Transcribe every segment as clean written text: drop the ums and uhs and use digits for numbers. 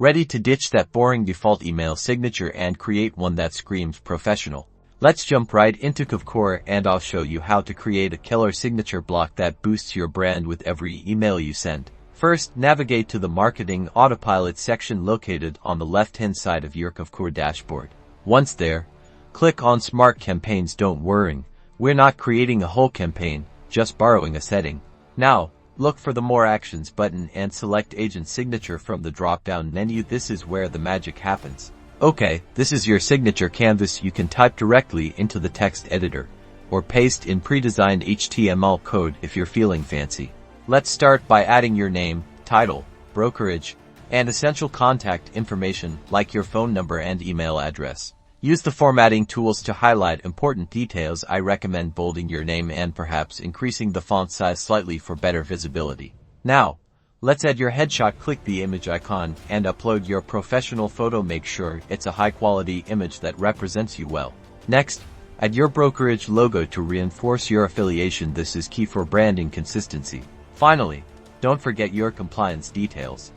Ready to ditch that boring default email signature and create one that screams professional? Let's jump right into Kvcore and I'll show you how to create a killer signature block that boosts your brand with every email you send. First, navigate to the Marketing Autopilot section located on the left-hand side of your Kvcore dashboard. Once there, click on Smart Campaigns. Don't worry, we're not creating a whole campaign, just borrowing a setting. Now, look for the More Actions button and select Agent Signature from the drop-down menu. This is where the magic happens. Okay, this is your signature canvas. You can type directly into the text editor, or paste in pre-designed HTML code if you're feeling fancy. Let's start by adding your name, title, brokerage, and essential contact information like your phone number and email address. Use the formatting tools to highlight important details. I recommend bolding your name and perhaps increasing the font size slightly for better visibility. Now, let's add your headshot. Click the image icon and upload your professional photo. Make sure it's a high-quality image that represents you well. Next, add your brokerage logo to reinforce your affiliation. This is key for branding consistency. Finally, don't forget your compliance details.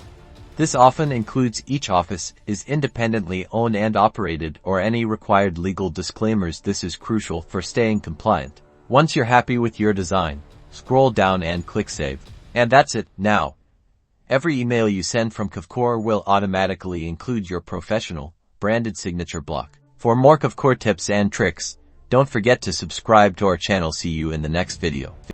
This often includes each office is independently owned and operated or any required legal disclaimers. This is crucial for staying compliant. Once you're happy with your design, scroll down and click Save. And that's it. Now, every email you send from Kvcore will automatically include your professional, branded signature block. For more Kvcore tips and tricks, don't forget to subscribe to our channel. See you in the next video.